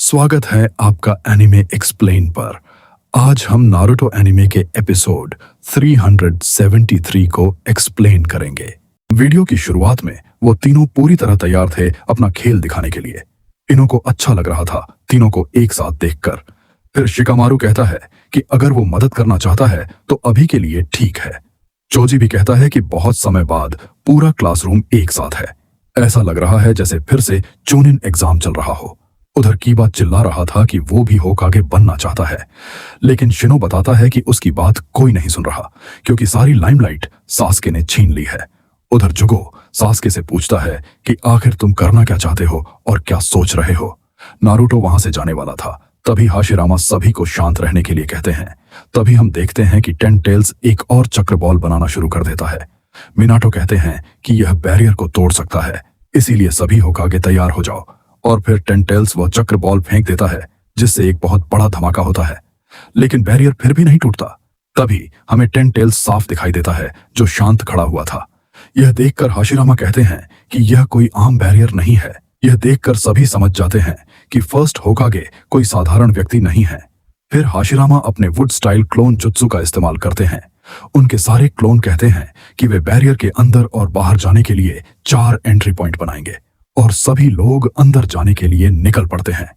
स्वागत है आपका एनिमे एक्सप्लेन पर। आज हम नारुतो एनिमे के एपिसोड 373 को एक्सप्लेन करेंगे। वीडियो की शुरुआत में वो तीनों पूरी तरह तैयार थे अपना खेल दिखाने के लिए। इन्हों को अच्छा लग रहा था तीनों को एक साथ देखकर। फिर शिकामारु कहता है कि अगर वो मदद करना चाहता है तो अभी के लिए ठीक है। चोजी भी कहता है कि बहुत समय बाद पूरा क्लासरूम एक साथ है। ऐसा लग रहा है जैसे फिर से चूनिन एग्जाम चल रहा हो। उधर कीबा चिल्ला रहा था कि वो भी होकागे बनना चाहता है, लेकिन शिनो बताता है कि उसकी बात कोई नहीं सुन रहा क्योंकि सारी लाइमलाइट सास्के ने छीन ली है। उधर जुगो सास्के से पूछता है कि आखिर तुम करना क्या चाहते हो और क्या सोच रहे हो। नारुतो वहां से जाने वाला था, तभी हाशिरामा सभी को शांत रहने के लिए कहते हैं। तभी हम देखते हैं कि टेन टेल्स एक और चक्र बॉल बनाना शुरू कर देता है। मिनाटो कहते हैं कि यह बैरियर को तोड़ सकता है, इसीलिए सभी होकागे तैयार हो जाओ। और फिर टेन टेल्स वो चक्र बॉल फेंक देता है जिससे एक बहुत बड़ा धमाका होता है, लेकिन बैरियर फिर भी नहीं टूटता। तभी हमें टेन टेल्स साफ दिखाई देता है जो शांत खड़ा हुआ था। यह देखकर हाशिरामा कहते हैं कि यह कोई आम बैरियर नहीं है। यह देखकर सभी समझ जाते हैं कि फर्स्ट होकागे कोई साधारण व्यक्ति नहीं है। फिर हाशिरामा अपने वुड स्टाइल क्लोन जुत्सु का इस्तेमाल करते हैं। उनके सारे क्लोन कहते हैं कि वे बैरियर के अंदर और बाहर जाने के लिए 4 एंट्री पॉइंट बनाएंगे और सभी लोग अंदर जाने के लिए निकल पड़ते हैं।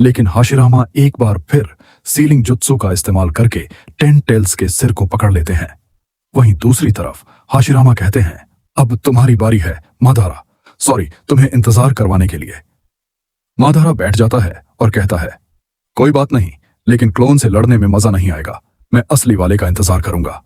लेकिन हाशिरामा एक बार फिर सीलिंग जुत्सु का इस्तेमाल करके टेन टेल्स के सिर को पकड़ लेते हैं। वहीं दूसरी तरफ हाशिरामा कहते हैं, अब तुम्हारी बारी है मादारा, सॉरी तुम्हें इंतजार करवाने के लिए। मादारा बैठ जाता है और कहता है, कोई बात नहीं, लेकिन क्लोन से लड़ने में मजा नहीं आएगा, मैं असली वाले का इंतजार करूंगा।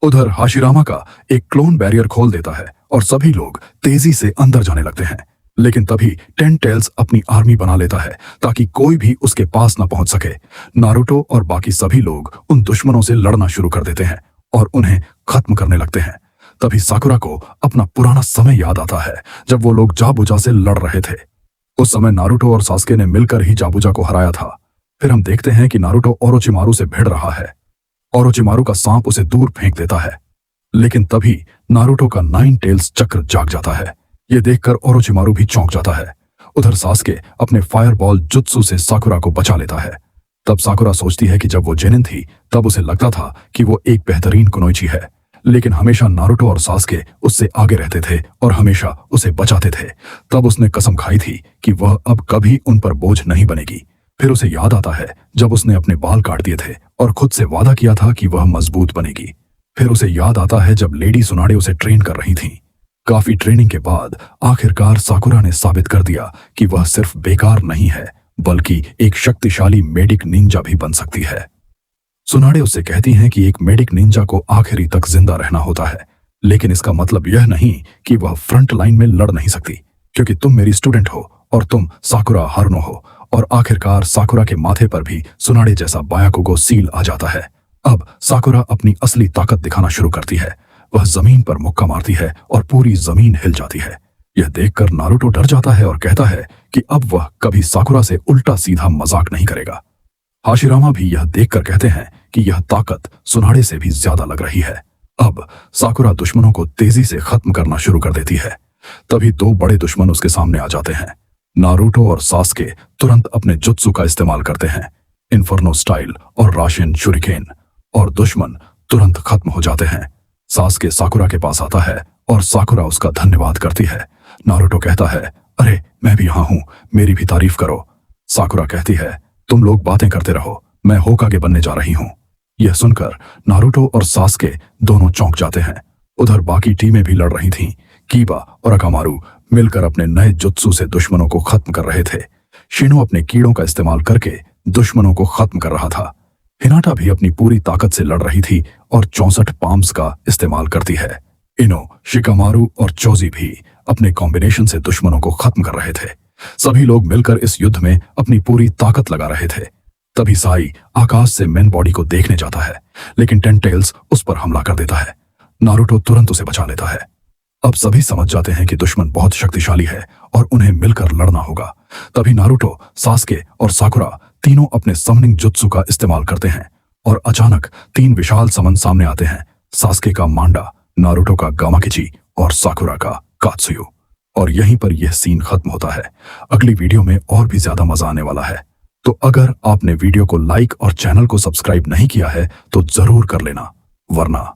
उधर हाशिरामा का एक क्लोन बैरियर खोल देता है और सभी लोग तेजी से अंदर जाने लगते हैं। लेकिन तभी टेन टेल्स अपनी आर्मी बना लेता है ताकि कोई भी उसके पास न पहुंच सके। नारुतो और बाकी सभी लोग उन दुश्मनों से लड़ना शुरू कर देते हैं और उन्हें खत्म करने लगते हैं। तभी साकुरा को अपना पुराना समय याद आता है जब वो लोग जाबुजा से लड़ रहे थे। उस समय नारुतो और सास्के ने मिलकर ही जाबुजा को हराया था। फिर हम देखते हैं कि नारुतो ओरोचिमारू से भिड़ रहा है। ओरोचिमारू का सांप उसे दूर फेंक देता है, लेकिन तभी नारुतो का 9 टेल्स चक्र जाग जाता है। यह देखकर ओरोचिमारू भी चौंक जाता है। उधर सास्के अपने फायरबॉल जुत्सु से साकुरा को बचा लेता है। तब साकुरा सोचती है कि जब वो जेनिन थी तब उसे लगता था कि वो एक बेहतरीन कुनोइची है, लेकिन हमेशा नारुतो और सास्के उससे आगे रहते थे और हमेशा उसे बचाते थे। तब उसने कसम खाई थी कि वह अब कभी उन पर बोझ नहीं बनेगी। फिर उसे याद आता है जब उसने अपने बाल काट दिए थे और खुद से वादा किया था कि वह मजबूत बनेगी। फिर उसे याद आता है जब लेडी सुनाडे उसे ट्रेन कर रही थीं। काफी ट्रेनिंग के बाद आखिरकार साकुरा ने साबित कर दिया कि वह सिर्फ बेकार नहीं है, बल्कि एक शक्तिशाली मेडिक निंजा भी बन सकती है। सुनाडे उससे कहती हैं कि एक मेडिक निंजा को आखिरी तक जिंदा रहना होता है, लेकिन इसका मतलब यह नहीं कि वह फ्रंट लाइन में लड़ नहीं सकती, क्योंकि तुम मेरी स्टूडेंट हो और तुम साकुरा हारुनो हो। और आखिरकार साकुरा के माथे पर भी सुनाडे जैसा बायाकुगो सील आ जाता है। अब साकुरा अपनी असली ताकत दिखाना शुरू करती है। वह जमीन पर मुक्का मारती है और पूरी जमीन हिल जाती है। यह देखकर नारुतो डर जाता है और कहता है कि अब वह कभी साकुरा से उल्टा सीधा मजाक नहीं करेगा। हाशिरामा भी यह देखकर कहते हैं कि यह ताकत सुनाडे से भी ज्यादा लग रही है। अब साकुरा दुश्मनों को तेजी से खत्म करना शुरू कर देती है। तभी 2 बड़े दुश्मन उसके सामने आ जाते हैं। नारुतो और सास्के तुरंत अपने जुत्सु का इस्तेमाल करते हैं, इन्फर्नो स्टाइल और राशिन शुरिकेन, और दुश्मन तुरंत खत्म हो जाते हैं। सास्के साकुरा के पास आता है और साकुरा उसका धन्यवाद करती है। नारुतो कहता है, अरे मैं भी यहाँ हूँ, मेरी भी तारीफ करो। साकुरा कहती है, तुम लोग बातें करते रहो, मैं होकागे बनने जा रही हूँ। यह सुनकर नारुतो और सास्के दोनों चौंक जाते हैं। उधर बाकी टीमें भी लड़ रही थीं। कीबा और अकामारू मिलकर अपने नए जुत्सु से दुश्मनों को खत्म कर रहे थे। शिनो अपने कीड़ों का इस्तेमाल करके दुश्मनों को खत्म कर रहा था। हिनाटा भी अपनी पूरी ताकत से लड़ रही थी और 64 पाम्स का इस्तेमाल करती है। इनो, शिकामारू और चोजी भी अपने कॉम्बिनेशन से दुश्मनों को खत्म कर रहे थे। सभी लोग मिलकर इस युद्ध में अपनी पूरी ताकत लगा रहे थे। तभी साई आकाश से मेन बॉडी को देखने जाता है, लेकिन टेन टेल्स उस पर हमला कर देता है। नारुतो तुरंत उसे बचा लेता है। अब सभी समझ जाते हैं कि दुश्मन बहुत शक्तिशाली है और उन्हें मिलकर लड़ना होगा। तभी नारुतो, सास्के और साकुरा तीनों अपने समनिंग जुत्सु का इस्तेमाल करते हैं और अचानक 3 विशाल समन सामने आते हैं। सास्के का मांडा, नारुतो का गामाकिची और साकुरा का कात्सुयु। और यहीं पर यह सीन खत्म होता है। अगली वीडियो में और भी ज्यादा मजा आने वाला है। तो अगर आपने वीडियो को लाइक और चैनल को सब्सक्राइब नहीं किया है तो जरूर कर लेना, वरना